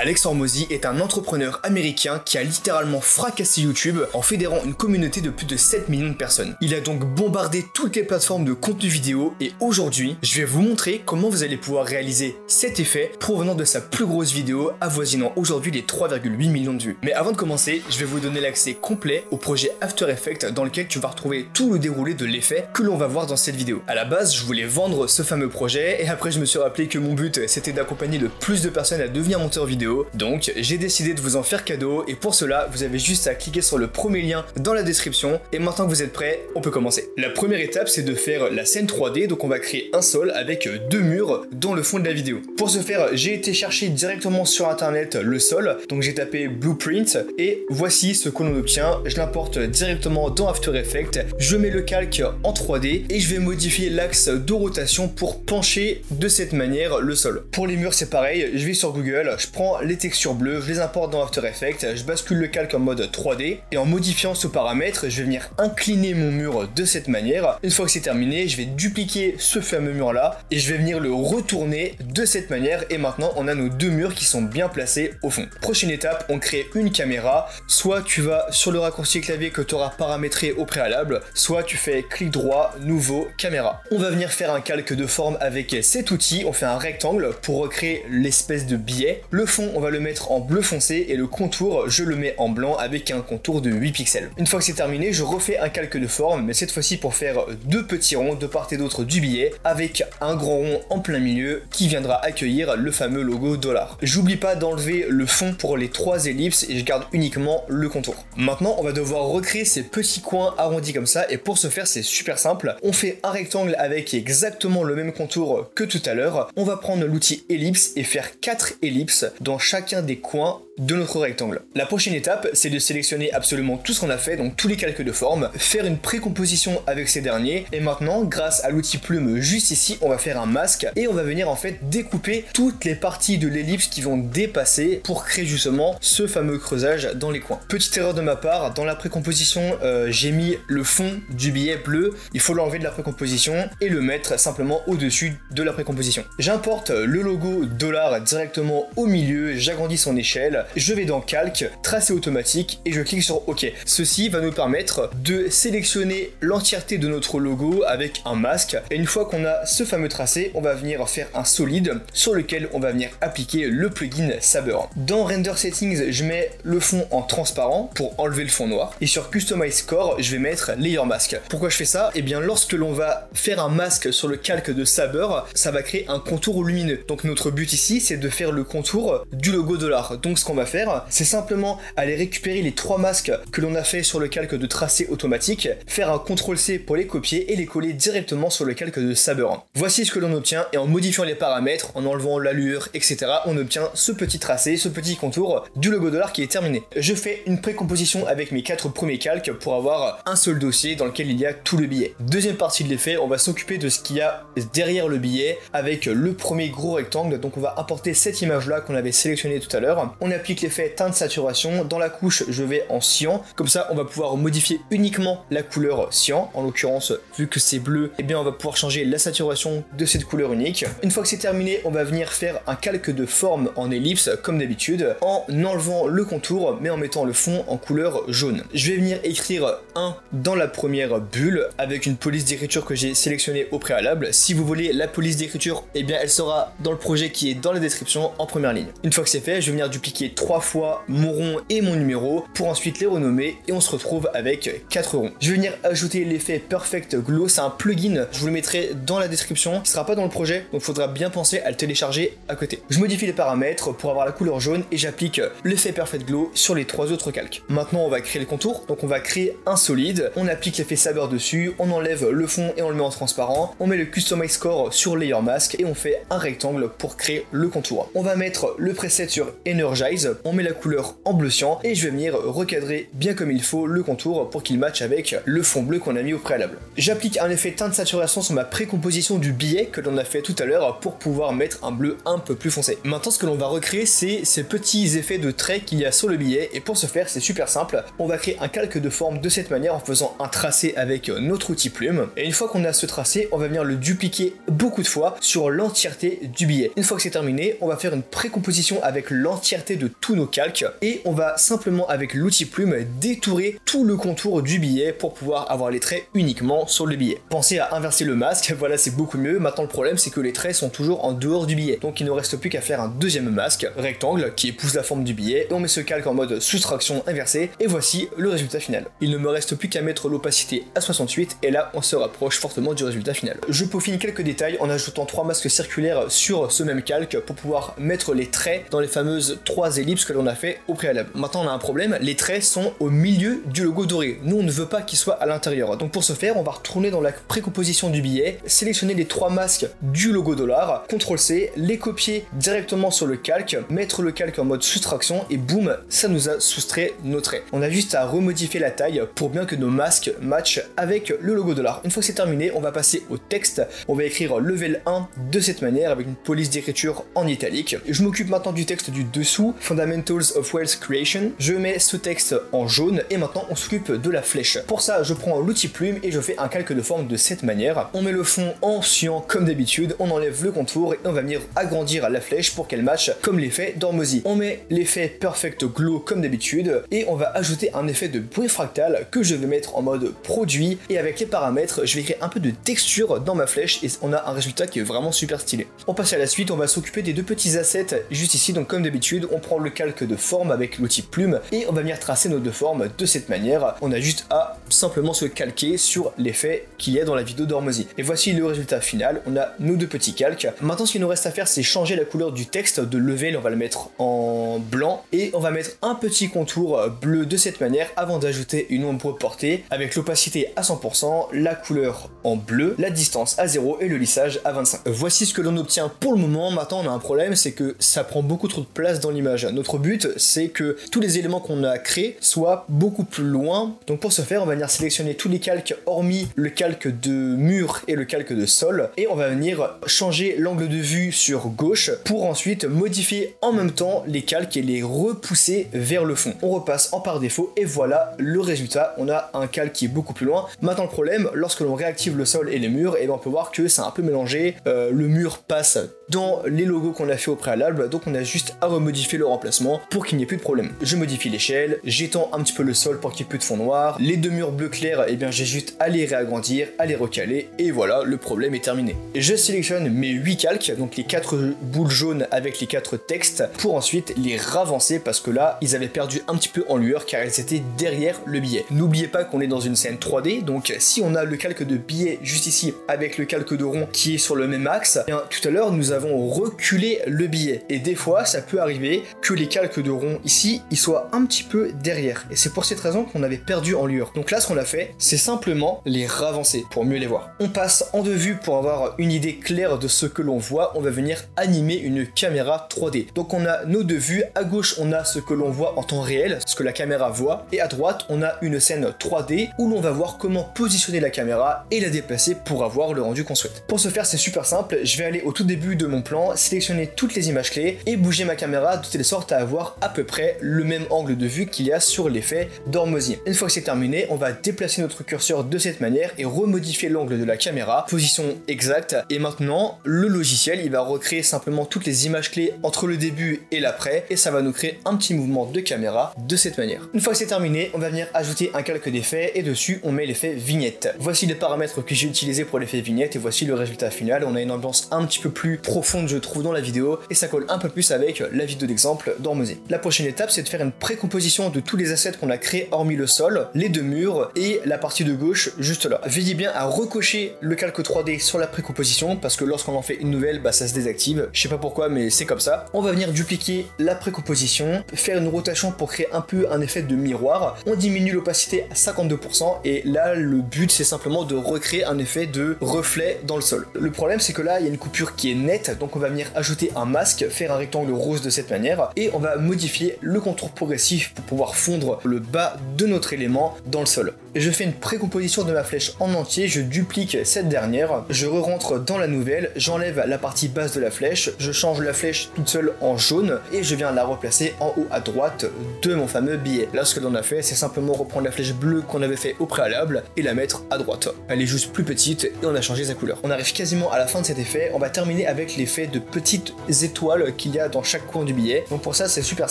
Alex Hormozi est un entrepreneur américain qui a littéralement fracassé YouTube en fédérant une communauté de plus de 7 millions de personnes. Il a donc bombardé toutes les plateformes de contenu vidéo et aujourd'hui, je vais vous montrer comment vous allez pouvoir réaliser cet effet provenant de sa plus grosse vidéo avoisinant aujourd'hui les 3,8 millions de vues. Mais avant de commencer, je vais vous donner l'accès complet au projet After Effects dans lequel tu vas retrouver tout le déroulé de l'effet que l'on va voir dans cette vidéo. À la base, je voulais vendre ce fameux projet et après je me suis rappelé que mon but c'était d'accompagner le plus de personnes à devenir monteur vidéo. Donc j'ai décidé de vous en faire cadeau et pour cela vous avez juste à cliquer sur le premier lien dans la description et maintenant que vous êtes prêts, on peut commencer. La première étape c'est de faire la scène 3D, donc on va créer un sol avec deux murs dans le fond de la vidéo. Pour ce faire, j'ai été chercher directement sur internet le sol, donc j'ai tapé Blueprint et voici ce que l'on obtient. Je l'importe directement dans After Effects, je mets le calque en 3D et je vais modifier l'axe de rotation pour pencher de cette manière le sol. Pour les murs c'est pareil, je vais sur Google, je prends les textures bleues, je les importe dans After Effects, je bascule le calque en mode 3D et en modifiant ce paramètre, je vais venir incliner mon mur de cette manière. Une fois que c'est terminé, je vais dupliquer ce fameux mur là et je vais venir le retourner de cette manière et maintenant on a nos deux murs qui sont bien placés au fond. Prochaine étape, on crée une caméra. Soit tu vas sur le raccourci clavier que tu auras paramétré au préalable, soit tu fais clic droit, nouveau, caméra. On va venir faire un calque de forme avec cet outil, on fait un rectangle pour recréer l'espèce de billet. Le fond, on va le mettre en bleu foncé et le contour, je le mets en blanc avec un contour de 8 pixels. Une fois que c'est terminé, je refais un calque de forme, mais cette fois-ci pour faire deux petits ronds de part et d'autre du billet avec un grand rond en plein milieu qui viendra accueillir le fameux logo $. J'oublie pas d'enlever le fond pour les trois ellipses et je garde uniquement le contour. Maintenant, on va devoir recréer ces petits coins arrondis comme ça et pour ce faire, c'est super simple. On fait un rectangle avec exactement le même contour que tout à l'heure. On va prendre l'outil ellipse et faire 4 ellipses dans chacun des coins de notre rectangle. La prochaine étape, c'est de sélectionner absolument tout ce qu'on a fait, donc tous les calques de forme, faire une précomposition avec ces derniers, et maintenant, grâce à l'outil plume juste ici, on va faire un masque, et on va venir en fait découper toutes les parties de l'ellipse qui vont dépasser pour créer justement ce fameux creusage dans les coins. Petite erreur de ma part, dans la précomposition, j'ai mis le fond du billet bleu, il faut l'enlever de la précomposition et le mettre simplement au-dessus de la précomposition. J'importe le logo $ directement au milieu, j'agrandis son échelle, je vais dans calque, tracé automatique et je clique sur OK. Ceci va nous permettre de sélectionner l'entièreté de notre logo avec un masque et une fois qu'on a ce fameux tracé, on va venir faire un solide sur lequel on va venir appliquer le plugin Saber. Dans Render Settings, je mets le fond en transparent pour enlever le fond noir et sur Customize Core, je vais mettre Layer Mask. Pourquoi je fais ça? Eh bien lorsque l'on va faire un masque sur le calque de Saber, ça va créer un contour lumineux. Donc notre but ici, c'est de faire le contour du logo $. Donc ce qu'on va faire, c'est simplement aller récupérer les trois masques que l'on a fait sur le calque de tracé automatique, faire un CTRL-C pour les copier et les coller directement sur le calque de Saber. Voici ce que l'on obtient et en modifiant les paramètres, en enlevant l'allure, etc., on obtient ce petit tracé, ce petit contour du logo $ qui est terminé. Je fais une précomposition avec mes 4 premiers calques pour avoir un seul dossier dans lequel il y a tout le billet. Deuxième partie de l'effet, on va s'occuper de ce qu'il y a derrière le billet avec le premier gros rectangle, donc on va importer cette image là qu'on avait sélectionnée tout à l'heure. On applique l'effet teinte saturation, dans la couche je vais en cyan, comme ça on va pouvoir modifier uniquement la couleur cyan, en l'occurrence vu que c'est bleu, et bien on va pouvoir changer la saturation de cette couleur unique. Une fois que c'est terminé, on va venir faire un calque de forme en ellipse comme d'habitude, en enlevant le contour mais en mettant le fond en couleur jaune. Je vais venir écrire 1 dans la première bulle avec une police d'écriture que j'ai sélectionnée au préalable. Si vous voulez la police d'écriture, et bien elle sera dans le projet qui est dans la description en première ligne. Une fois que c'est fait, je vais venir dupliquer 3 fois mon rond et mon numéro pour ensuite les renommer et on se retrouve avec 4 ronds. Je vais venir ajouter l'effet Perfect Glow, c'est un plugin, je vous le mettrai dans la description, il sera pas dans le projet donc il faudra bien penser à le télécharger à côté. Je modifie les paramètres pour avoir la couleur jaune et j'applique l'effet Perfect Glow sur les 3 autres calques. Maintenant on va créer le contour, donc on va créer un solide, on applique l'effet Saber dessus, on enlève le fond et on le met en transparent, on met le Customize Core sur Layer Mask et on fait un rectangle pour créer le contour. On va mettre le preset sur Energize Noise, on met la couleur en bleu cyan et je vais venir recadrer bien comme il faut le contour pour qu'il matche avec le fond bleu qu'on a mis au préalable. J'applique un effet teinte de saturation sur ma précomposition du billet que l'on a fait tout à l'heure pour pouvoir mettre un bleu un peu plus foncé. Maintenant ce que l'on va recréer c'est ces petits effets de traits qu'il y a sur le billet et pour ce faire c'est super simple, on va créer un calque de forme de cette manière en faisant un tracé avec notre outil plume et une fois qu'on a ce tracé on va venir le dupliquer beaucoup de fois sur l'entièreté du billet. Une fois que c'est terminé, on va faire une précomposition avec l'entièreté de tous nos calques et on va simplement avec l'outil plume détourer tout le contour du billet pour pouvoir avoir les traits uniquement sur le billet. Pensez à inverser le masque, voilà c'est beaucoup mieux. Maintenant le problème c'est que les traits sont toujours en dehors du billet, donc il ne reste plus qu'à faire un deuxième masque rectangle qui épouse la forme du billet et on met ce calque en mode soustraction inversée et voici le résultat final. Il ne me reste plus qu'à mettre l'opacité à 68 et là on se rapproche fortement du résultat final. Je peaufine quelques détails en ajoutant 3 masques circulaires sur ce même calque pour pouvoir mettre les traits dans les fameuses 3 ellipses que l'on a fait au préalable. Maintenant on a un problème, les traits sont au milieu du logo doré. Nous on ne veut pas qu'ils soient à l'intérieur. Donc pour ce faire on va retourner dans la précomposition du billet, sélectionner les 3 masques du logo dollar, CTRL-C, les copier directement sur le calque, mettre le calque en mode soustraction et boum, ça nous a soustrait nos traits. On a juste à remodifier la taille pour bien que nos masques matchent avec le logo dollar. Une fois que c'est terminé, on va passer au texte. On va écrire level 1 de cette manière avec une police d'écriture en italique. Je m'occupe maintenant du texte du dessous, Fundamentals of Wealth Creation. Je mets ce texte en jaune et maintenant on s'occupe de la flèche. Pour ça, je prends l'outil plume et je fais un calque de forme de cette manière. On met le fond en cyan comme d'habitude, on enlève le contour et on va venir agrandir la flèche pour qu'elle matche comme l'effet d'Hormozy. On met l'effet Perfect Glow comme d'habitude et on va ajouter un effet de bruit fractal que je vais mettre en mode produit et avec les paramètres, je vais créer un peu de texture dans ma flèche et on a un résultat qui est vraiment super stylé. On passe à la suite, on va s'occuper des 2 petits assets juste ici, donc comme d'habitude, on prend le calque de forme avec l'outil plume et on va venir tracer nos 2 formes de cette manière. On a juste à simplement se calquer sur l'effet qu'il y a dans la vidéo d'Hormozy. Et voici le résultat final, on a nos 2 petits calques. Maintenant ce qu'il nous reste à faire c'est changer la couleur du texte de level, on va le mettre en blanc et on va mettre un petit contour bleu de cette manière avant d'ajouter une ombre portée avec l'opacité à 100%, la couleur en bleu, la distance à 0 et le lissage à 25. Voici ce que l'on obtient pour le moment. Maintenant on a un problème, c'est que ça prend beaucoup trop de place dans l'image. Notre but c'est que tous les éléments qu'on a créés soient beaucoup plus loin. Donc pour ce faire on va venir sélectionner tous les calques hormis le calque de mur et le calque de sol et on va venir changer l'angle de vue sur gauche pour ensuite modifier en même temps les calques et les repousser vers le fond. On repasse en par défaut et voilà le résultat, on a un calque qui est beaucoup plus loin. Maintenant le problème, lorsque l'on réactive le sol et les murs, et ben on peut voir que c'est un peu mélangé, le mur passe dans les logos qu'on a fait au préalable, donc on a juste à remodifier le remplacement pour qu'il n'y ait plus de problème. Je modifie l'échelle, j'étends un petit peu le sol pour qu'il n'y ait plus de fond noir, les 2 murs bleu clair, et bien j'ai juste à les réagrandir, à les recaler, et voilà, le problème est terminé. Je sélectionne mes 8 calques, donc les 4 boules jaunes avec les 4 textes, pour ensuite les ravancer parce que là, ils avaient perdu un petit peu en lueur car ils étaient derrière le billet. N'oubliez pas qu'on est dans une scène 3D, donc si on a le calque de billet juste ici avec le calque de rond qui est sur le même axe, bien, tout à l'heure nous avons reculé le billet et des fois ça peut arriver que les calques de rond ici ils soient un petit peu derrière et c'est pour cette raison qu'on avait perdu en lueur. Donc là ce qu'on a fait c'est simplement les ravancer pour mieux les voir. On passe en 2 vues pour avoir une idée claire de ce que l'on voit. On va venir animer une caméra 3D. Donc on a nos 2 vues, à gauche on a ce que l'on voit en temps réel, ce que la caméra voit, et à droite on a une scène 3D où l'on va voir comment positionner la caméra et la déplacer pour avoir le rendu qu'on souhaite. Pour ce faire c'est super simple, je vais aller au tout début de mon plan, sélectionner toutes les images clés et bouger ma caméra de telle sorte à avoir à peu près le même angle de vue qu'il y a sur l'effet d'Hormozy. Une fois que c'est terminé, on va déplacer notre curseur de cette manière et remodifier l'angle de la caméra, position exacte, et maintenant le logiciel il va recréer simplement toutes les images clés entre le début et l'après et ça va nous créer un petit mouvement de caméra de cette manière. Une fois que c'est terminé, on va venir ajouter un calque d'effet et dessus on met l'effet vignette. Voici les paramètres que j'ai utilisés pour l'effet vignette et voici le résultat final. On a une ambiance un petit peu plus profonde je trouve dans la vidéo et ça colle un peu plus avec la vidéo d'exemple d'Hormozy. La prochaine étape c'est de faire une précomposition de tous les assets qu'on a créés hormis le sol, les 2 murs, mur et la partie de gauche juste là. Veillez bien à recocher le calque 3D sur la précomposition parce que lorsqu'on en fait une nouvelle, ça se désactive. Je sais pas pourquoi, mais c'est comme ça. On va venir dupliquer la précomposition, faire une rotation pour créer un peu un effet de miroir. On diminue l'opacité à 52% et là, le but c'est simplement de recréer un effet de reflet dans le sol. Le problème c'est que là, il y a une coupure qui est nette, donc on va venir ajouter un masque, faire un rectangle rose de cette manière et on va modifier le contour progressif pour pouvoir fondre le bas de notre élément dans le sol. Je fais une précomposition de ma flèche en entier, je duplique cette dernière, je re-rentre dans la nouvelle, j'enlève la partie basse de la flèche, je change la flèche toute seule en jaune et je viens la replacer en haut à droite de mon fameux billet. Là, ce que l'on a fait, c'est simplement reprendre la flèche bleue qu'on avait fait au préalable et la mettre à droite. Elle est juste plus petite et on a changé sa couleur. On arrive quasiment à la fin de cet effet, on va terminer avec l'effet de petites étoiles qu'il y a dans chaque coin du billet. Donc pour ça, c'est super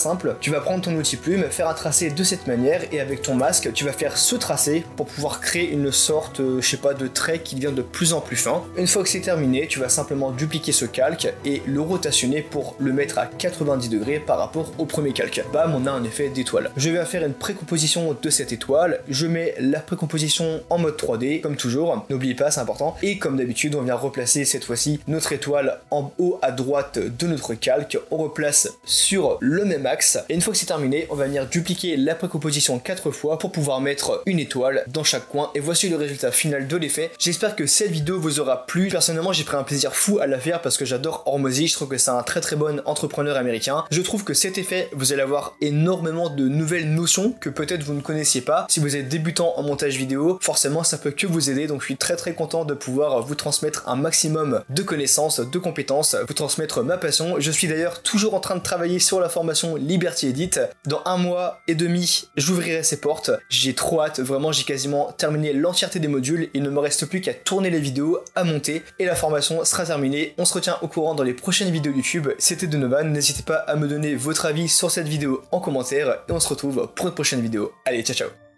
simple, tu vas prendre ton outil plume, faire un tracé de cette manière et avec ton masque, tu vas faire ce tracé pour pouvoir créer une sorte, je sais pas, de trait qui devient de plus en plus fin. Une fois que c'est terminé, tu vas simplement dupliquer ce calque et le rotationner pour le mettre à 90 degrés par rapport au premier calque. Bam, on a un effet d'étoile. Je vais faire une précomposition de cette étoile, je mets la précomposition en mode 3D, comme toujours, n'oubliez pas, c'est important, et comme d'habitude, on vient replacer cette fois-ci notre étoile en haut à droite de notre calque, on replace sur le même axe, et une fois que c'est terminé, on va venir dupliquer la précomposition 4 fois pour pouvoir mettre une étoile dans chaque coin, et voici le résultat final de l'effet. J'espère que cette vidéo vous aura plu. Personnellement, j'ai pris un plaisir fou à la faire parce que j'adore Hormozi, je trouve que c'est un très bon entrepreneur américain. Je trouve que cet effet, vous allez avoir énormément de nouvelles notions que peut-être vous ne connaissiez pas. Si vous êtes débutant en montage vidéo, forcément ça peut que vous aider, donc je suis très content de pouvoir vous transmettre un maximum de connaissances, de compétences, vous transmettre ma passion. Je suis d'ailleurs toujours en train de travailler sur la formation Liberty Edit. Dans 1 mois et demi, j'ouvrirai ses portes. J'ai trop hâte, vraiment, j'ai quasiment terminé l'entièreté des modules, il ne me reste plus qu'à tourner les vidéos, à monter, et la formation sera terminée. On se retient au courant dans les prochaines vidéos YouTube. C'était Donovan, n'hésitez pas à me donner votre avis sur cette vidéo en commentaire, et on se retrouve pour une prochaine vidéo. Allez, ciao ciao.